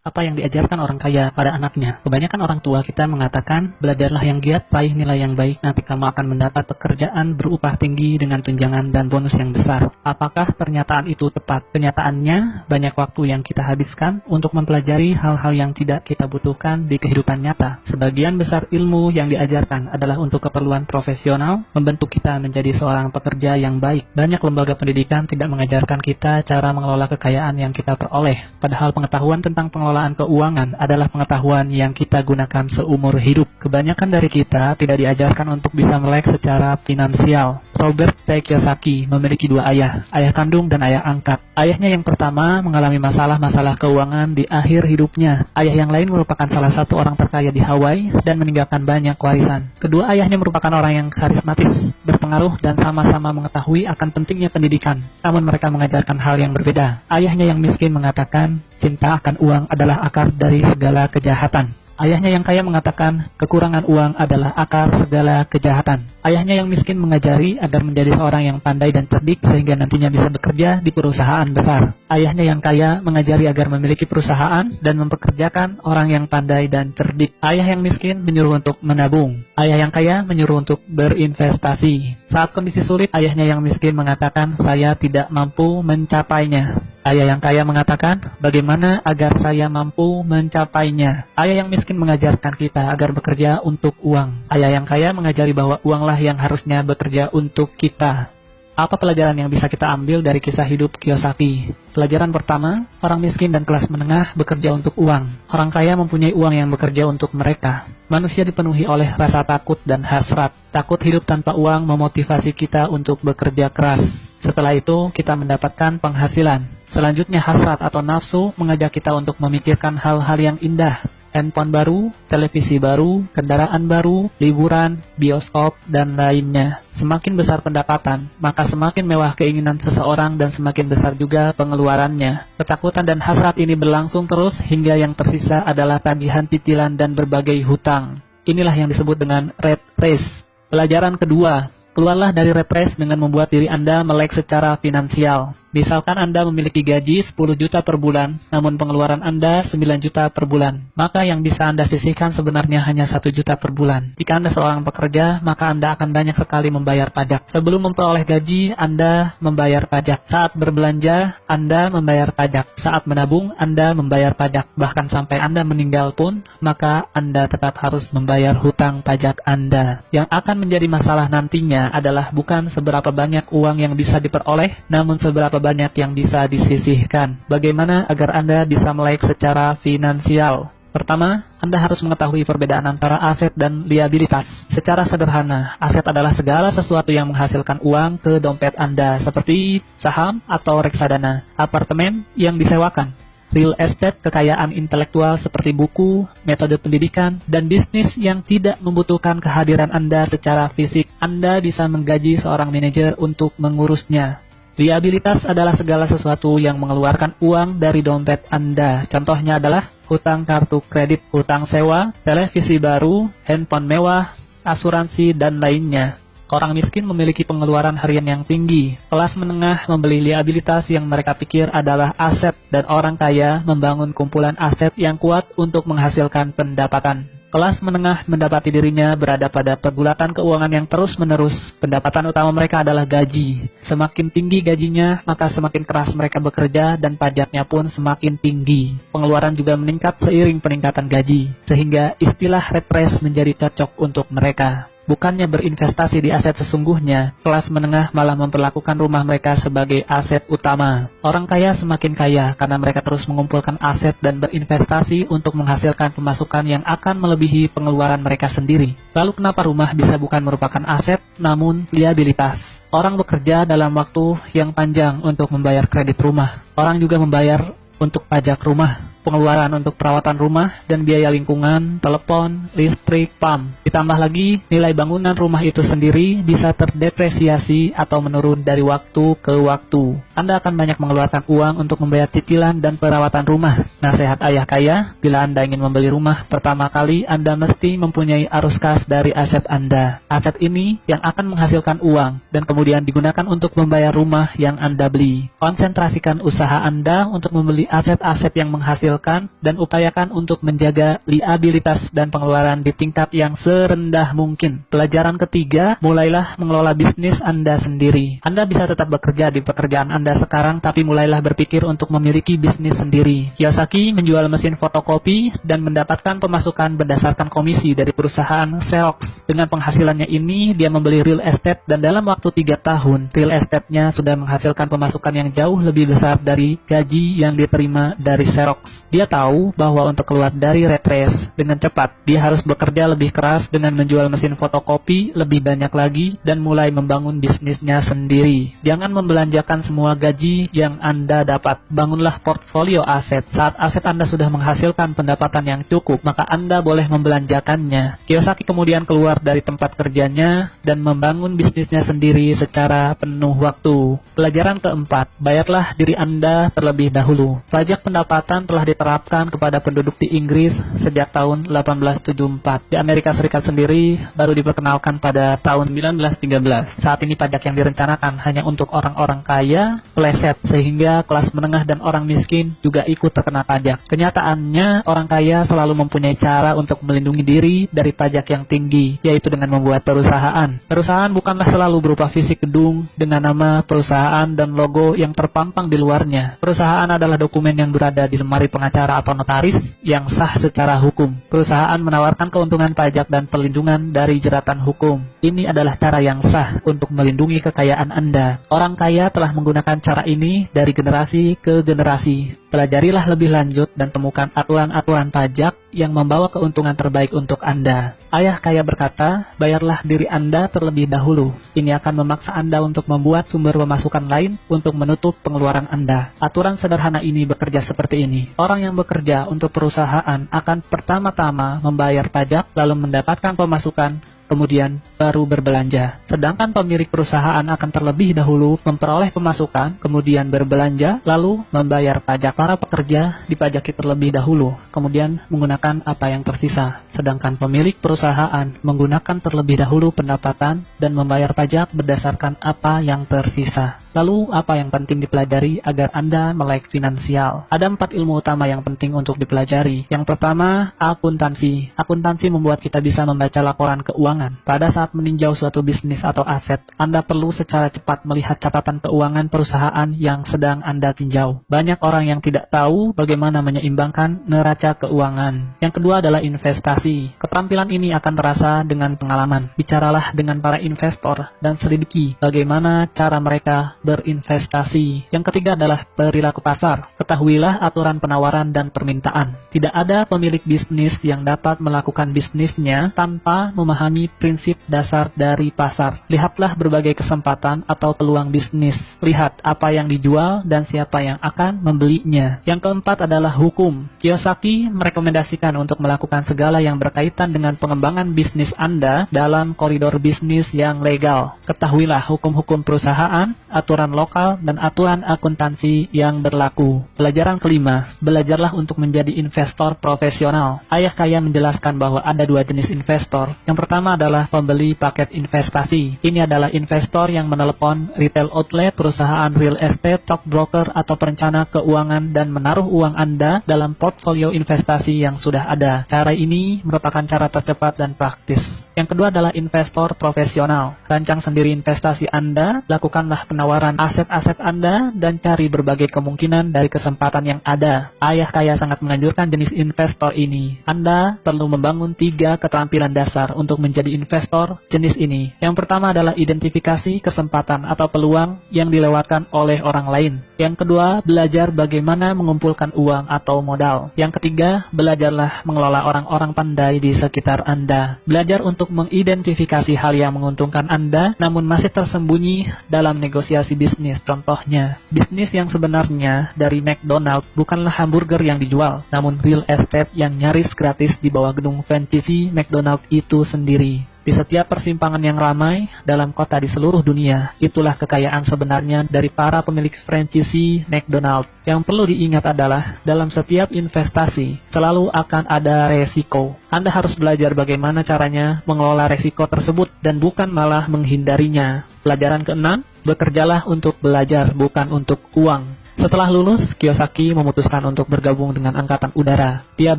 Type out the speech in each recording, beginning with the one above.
Apa yang diajarkan orang kaya pada anaknya? Kebanyakan orang tua kita mengatakan, belajarlah yang giat, raih nilai yang baik, nanti kamu akan mendapat pekerjaan berupah tinggi dengan tunjangan dan bonus yang besar. Apakah pernyataan itu tepat? Kenyataannya, banyak waktu yang kita habiskan untuk mempelajari hal-hal yang tidak kita butuhkan di kehidupan nyata. Sebagian besar ilmu yang diajarkan adalah untuk keperluan profesional, membentuk kita menjadi seorang pekerja yang baik. Banyak lembaga pendidikan tidak mengajarkan kita cara mengelola kekayaan yang kita peroleh. Padahal pengetahuan tentang pengelolaan keuangan adalah pengetahuan yang kita gunakan seumur hidup. Kebanyakan dari kita tidak diajarkan untuk bisa melek secara finansial. Robert T. Kiyosaki memiliki dua ayah kandung dan ayah angkat. Ayahnya yang pertama mengalami masalah-masalah keuangan di akhir hidupnya. Ayah yang lain merupakan salah satu orang terkaya di Hawaii dan meninggalkan banyak warisan. Kedua ayahnya merupakan orang yang karismatis, berpengaruh dan sama-sama mengetahui akan pentingnya pendidikan. Namun mereka mengajarkan hal yang berbeda. Ayahnya yang miskin mengatakan, cinta akan uang adalah akar dari segala kejahatan. Ayahnya yang kaya mengatakan, kekurangan uang adalah akar segala kejahatan. Ayahnya yang miskin mengajari agar menjadi seorang yang pandai dan cerdik sehingga nantinya bisa bekerja di perusahaan besar. Ayahnya yang kaya mengajari agar memiliki perusahaan dan mempekerjakan orang yang pandai dan cerdik. Ayah yang miskin menyuruh untuk menabung. Ayah yang kaya menyuruh untuk berinvestasi. Saat kondisi sulit, ayahnya yang miskin mengatakan, saya tidak mampu mencapainya. Ayah yang kaya mengatakan, bagaimana agar saya mampu mencapainya? Ayah yang miskin mengajarkan kita agar bekerja untuk uang. Ayah yang kaya mengajari bahwa uanglah yang harusnya bekerja untuk kita. Apa pelajaran yang bisa kita ambil dari kisah hidup Kiyosaki? Pelajaran pertama, orang miskin dan kelas menengah bekerja untuk uang. Orang kaya mempunyai uang yang bekerja untuk mereka. Manusia dipenuhi oleh rasa takut dan hasrat. Takut hidup tanpa uang memotivasi kita untuk bekerja keras. Setelah itu, kita mendapatkan penghasilan. Selanjutnya, hasrat atau nafsu mengajak kita untuk memikirkan hal-hal yang indah. Handphone baru, televisi baru, kendaraan baru, liburan, bioskop, dan lainnya. Semakin besar pendapatan, maka semakin mewah keinginan seseorang dan semakin besar juga pengeluarannya. Ketakutan dan hasrat ini berlangsung terus hingga yang tersisa adalah tagihan cicilan dan berbagai hutang. Inilah yang disebut dengan rat race. Pelajaran kedua, keluarlah dari rat race dengan membuat diri Anda melek secara finansial. Misalkan Anda memiliki gaji 10 juta per bulan, namun pengeluaran Anda 9 juta per bulan. Maka yang bisa Anda sisihkan sebenarnya hanya 1 juta per bulan. Jika Anda seorang pekerja, maka Anda akan banyak sekali membayar pajak. Sebelum memperoleh gaji, Anda membayar pajak. Saat berbelanja, Anda membayar pajak. Saat menabung, Anda membayar pajak. Bahkan sampai Anda meninggal pun, maka Anda tetap harus membayar hutang pajak Anda. Yang akan menjadi masalah nantinya adalah bukan seberapa banyak uang yang bisa diperoleh, namun seberapa banyak yang bisa disisihkan. Bagaimana agar Anda bisa melek secara finansial? Pertama, Anda harus mengetahui perbedaan antara aset dan liabilitas. Secara sederhana, aset adalah segala sesuatu yang menghasilkan uang ke dompet Anda, seperti saham atau reksadana, apartemen yang disewakan, real estate, kekayaan intelektual seperti buku, metode pendidikan, dan bisnis yang tidak membutuhkan kehadiran Anda secara fisik. Anda bisa menggaji seorang manajer untuk mengurusnya. Liabilitas adalah segala sesuatu yang mengeluarkan uang dari dompet Anda. Contohnya adalah hutang kartu kredit, hutang sewa, televisi baru, handphone mewah, asuransi, dan lainnya. Orang miskin memiliki pengeluaran harian yang tinggi. Kelas menengah membeli liabilitas yang mereka pikir adalah aset, dan orang kaya membangun kumpulan aset yang kuat untuk menghasilkan pendapatan. Kelas menengah mendapati dirinya berada pada pergulatan keuangan yang terus-menerus. Pendapatan utama mereka adalah gaji. Semakin tinggi gajinya, maka semakin keras mereka bekerja dan pajaknya pun semakin tinggi. Pengeluaran juga meningkat seiring peningkatan gaji, sehingga istilah rat race menjadi cocok untuk mereka. Bukannya berinvestasi di aset sesungguhnya, kelas menengah malah memperlakukan rumah mereka sebagai aset utama. Orang kaya semakin kaya karena mereka terus mengumpulkan aset dan berinvestasi untuk menghasilkan pemasukan yang akan melebihi pengeluaran mereka sendiri. Lalu kenapa rumah bisa bukan merupakan aset, namun liabilitas? Orang bekerja dalam waktu yang panjang untuk membayar kredit rumah. Orang juga membayar untuk pajak rumah, pengeluaran untuk perawatan rumah, dan biaya lingkungan, telepon, listrik, PAM. Ditambah lagi, nilai bangunan rumah itu sendiri bisa terdepresiasi atau menurun dari waktu ke waktu. Anda akan banyak mengeluarkan uang untuk membayar cicilan dan perawatan rumah. Nasihat ayah kaya, bila Anda ingin membeli rumah, pertama kali Anda mesti mempunyai arus kas dari aset Anda. Aset ini yang akan menghasilkan uang dan kemudian digunakan untuk membayar rumah yang Anda beli. Konsentrasikan usaha Anda untuk membeli aset-aset yang menghasilkan dan upayakan untuk menjaga liabilitas dan pengeluaran di tingkat yang serendah mungkin. Pelajaran ketiga, mulailah mengelola bisnis Anda sendiri. Anda bisa tetap bekerja di pekerjaan Anda sekarang, tapi mulailah berpikir untuk memiliki bisnis sendiri. Kiyosaki menjual mesin fotokopi dan mendapatkan pemasukan berdasarkan komisi dari perusahaan Xerox. Dengan penghasilannya ini, dia membeli real estate dan dalam waktu 3 tahun, real estate-nya sudah menghasilkan pemasukan yang jauh lebih besar dari gaji yang diterima dari Xerox. Dia tahu bahwa untuk keluar dari rat race dengan cepat, dia harus bekerja lebih keras dengan menjual mesin fotokopi lebih banyak lagi dan mulai membangun bisnisnya sendiri. Jangan membelanjakan semua gaji yang Anda dapat. Bangunlah portfolio aset. Saat aset Anda sudah menghasilkan pendapatan yang cukup, maka Anda boleh membelanjakannya. Kiyosaki kemudian keluar dari tempat kerjanya dan membangun bisnisnya sendiri secara penuh waktu. Pelajaran keempat, bayarlah diri Anda terlebih dahulu. Pajak pendapatan telah diterapkan kepada penduduk di Inggris sejak tahun 1874. Di Amerika Serikat sendiri baru diperkenalkan pada tahun 1913. Saat ini pajak yang direncanakan hanya untuk orang-orang kaya, peleset, sehingga kelas menengah dan orang miskin juga ikut terkena pajak. Kenyataannya, orang kaya selalu mempunyai cara untuk melindungi diri dari pajak yang tinggi, yaitu dengan membuat perusahaan. Perusahaan bukanlah selalu berupa fisik gedung dengan nama perusahaan dan logo yang terpampang di luarnya. Perusahaan adalah dokumen yang berada di lemari pengacara atau notaris yang sah secara hukum. Perusahaan menawarkan keuntungan pajak dan perlindungan dari jeratan hukum. Ini adalah cara yang sah untuk melindungi kekayaan Anda. Orang kaya telah menggunakan cara ini dari generasi ke generasi. Pelajarilah lebih lanjut dan temukan aturan-aturan pajak yang membawa keuntungan terbaik untuk Anda. Ayah kaya berkata, bayarlah diri Anda terlebih dahulu. Ini akan memaksa Anda untuk membuat sumber pemasukan lain untuk menutup pengeluaran Anda. Aturan sederhana ini bekerja seperti ini. Orang yang bekerja untuk perusahaan akan pertama-tama membayar pajak, lalu mendapatkan pemasukan, kemudian baru berbelanja. Sedangkan pemilik perusahaan akan terlebih dahulu memperoleh pemasukan, kemudian berbelanja, lalu membayar pajak. Para pekerja dipajaki terlebih dahulu, kemudian menggunakan apa yang tersisa. Sedangkan pemilik perusahaan menggunakan terlebih dahulu pendapatan dan membayar pajak berdasarkan apa yang tersisa. Lalu, apa yang penting dipelajari agar Anda melek finansial? Ada 4 ilmu utama yang penting untuk dipelajari. Yang pertama, akuntansi. Akuntansi membuat kita bisa membaca laporan keuangan. Pada saat meninjau suatu bisnis atau aset, Anda perlu secara cepat melihat catatan keuangan perusahaan yang sedang Anda tinjau. Banyak orang yang tidak tahu bagaimana menyeimbangkan neraca keuangan. Yang kedua adalah investasi. Keterampilan ini akan terasa dengan pengalaman. Bicaralah dengan para investor dan selidiki bagaimana cara mereka berinvestasi. Yang ketiga adalah perilaku pasar. Ketahuilah aturan penawaran dan permintaan. Tidak ada pemilik bisnis yang dapat melakukan bisnisnya tanpa memahami prinsip dasar dari pasar. Lihatlah berbagai kesempatan atau peluang bisnis. Lihat apa yang dijual dan siapa yang akan membelinya. Yang keempat adalah hukum. Kiyosaki merekomendasikan untuk melakukan segala yang berkaitan dengan pengembangan bisnis Anda dalam koridor bisnis yang legal. Ketahuilah hukum-hukum perusahaan, aturan lokal, dan aturan akuntansi yang berlaku. Pelajaran kelima, belajarlah untuk menjadi investor profesional. Ayah kaya menjelaskan bahwa ada 2 jenis investor. Yang pertama adalah pembeli paket investasi. Ini adalah investor yang menelepon retail outlet, perusahaan real estate, stockbroker, atau perencana keuangan dan menaruh uang Anda dalam portfolio investasi yang sudah ada. Cara ini merupakan cara tercepat dan praktis. Yang kedua adalah investor profesional. Rancang sendiri investasi Anda, lakukanlah penawaran aset-aset Anda, dan cari berbagai kemungkinan dari kesempatan yang ada. Ayah kaya sangat menganjurkan jenis investor ini. Anda perlu membangun 3 keterampilan dasar untuk menjadi investor jenis ini. Yang pertama adalah identifikasi kesempatan atau peluang yang dilewatkan oleh orang lain. Yang kedua, belajar bagaimana mengumpulkan uang atau modal. Yang ketiga, belajarlah mengelola orang-orang pandai di sekitar Anda. Belajar untuk mengidentifikasi hal yang menguntungkan Anda, namun masih tersembunyi dalam negosiasi inovasi bisnis. Contohnya, bisnis yang sebenarnya dari McDonald bukanlah hamburger yang dijual, namun real estate yang nyaris gratis di bawah gedung franchise McDonald itu sendiri. Di setiap persimpangan yang ramai dalam kota di seluruh dunia, itulah kekayaan sebenarnya dari para pemilik franchise McDonald. Yang perlu diingat adalah, dalam setiap investasi, selalu akan ada resiko. Anda harus belajar bagaimana caranya mengelola resiko tersebut, dan bukan malah menghindarinya. Pelajaran keenam, bekerjalah untuk belajar, bukan untuk uang. Setelah lulus, Kiyosaki memutuskan untuk bergabung dengan Angkatan Udara. Dia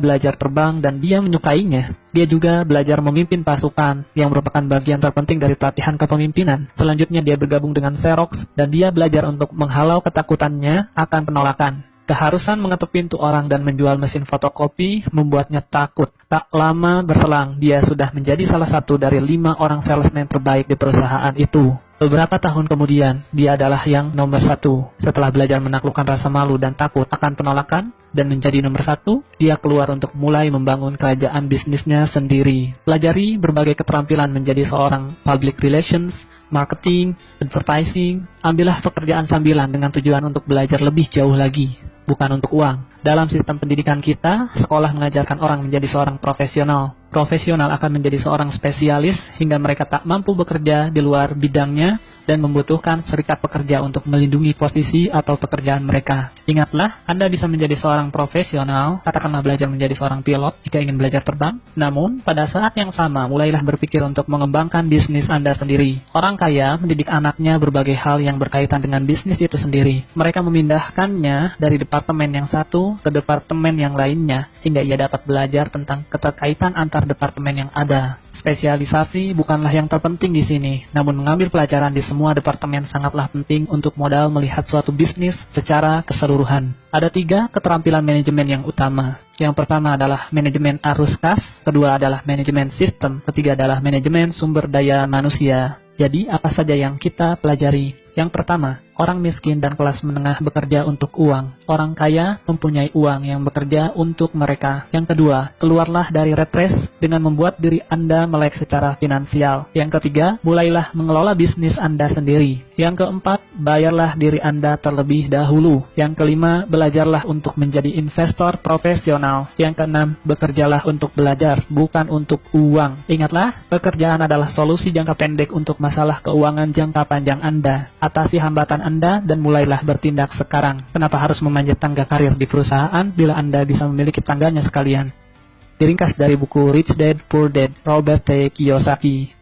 belajar terbang dan dia menyukainya. Dia juga belajar memimpin pasukan, yang merupakan bagian terpenting dari pelatihan kepemimpinan. Selanjutnya dia bergabung dengan Xerox, dan dia belajar untuk menghalau ketakutannya akan penolakan. Keharusan mengetuk pintu orang dan menjual mesin fotokopi membuatnya takut. Tak lama berselang, dia sudah menjadi salah satu dari 5 orang salesman terbaik di perusahaan itu. Beberapa tahun kemudian, dia adalah yang nomor 1. Setelah belajar menaklukkan rasa malu dan takut akan penolakan, dan menjadi nomor 1, dia keluar untuk mulai membangun kerajaan bisnisnya sendiri. Pelajari berbagai keterampilan menjadi seorang public relations, marketing, advertising. Ambillah pekerjaan sambilan dengan tujuan untuk belajar lebih jauh lagi, bukan untuk uang. Dalam sistem pendidikan kita, sekolah mengajarkan orang menjadi seorang profesional. Profesional akan menjadi seorang spesialis hingga mereka tak mampu bekerja di luar bidangnya dan membutuhkan serikat pekerja untuk melindungi posisi atau pekerjaan mereka. Ingatlah, Anda bisa menjadi seorang profesional, katakanlah belajar menjadi seorang pilot jika ingin belajar terbang. Namun, pada saat yang sama, mulailah berpikir untuk mengembangkan bisnis Anda sendiri. Orang kaya mendidik anaknya berbagai hal yang berkaitan dengan bisnis itu sendiri. Mereka memindahkannya dari departemen yang satu ke departemen yang lainnya, hingga ia dapat belajar tentang keterkaitan antar departemen yang ada. Spesialisasi bukanlah yang terpenting di sini, namun mengambil pelajaran di semua departemen sangatlah penting untuk modal melihat suatu bisnis secara keseluruhan. Ada 3 keterampilan manajemen yang utama. Yang pertama adalah manajemen arus kas, kedua adalah manajemen sistem, ketiga adalah manajemen sumber daya manusia. Jadi, apa saja yang kita pelajari? Yang pertama, orang miskin dan kelas menengah bekerja untuk uang. Orang kaya mempunyai uang yang bekerja untuk mereka. Yang kedua, keluarlah dari rat race dengan membuat diri Anda melek secara finansial. Yang ketiga, mulailah mengelola bisnis Anda sendiri. Yang keempat, bayarlah diri Anda terlebih dahulu. Yang kelima, belajarlah untuk menjadi investor profesional. Yang keenam, bekerjalah untuk belajar, bukan untuk uang. Ingatlah, pekerjaan adalah solusi jangka pendek untuk masalah keuangan jangka panjang Anda. Atasi hambatan Anda dan mulailah bertindak sekarang. Kenapa harus memanjat tangga karir di perusahaan bila Anda bisa memiliki tangganya sekalian? Diringkas dari buku Rich Dad Poor Dad, Robert T. Kiyosaki.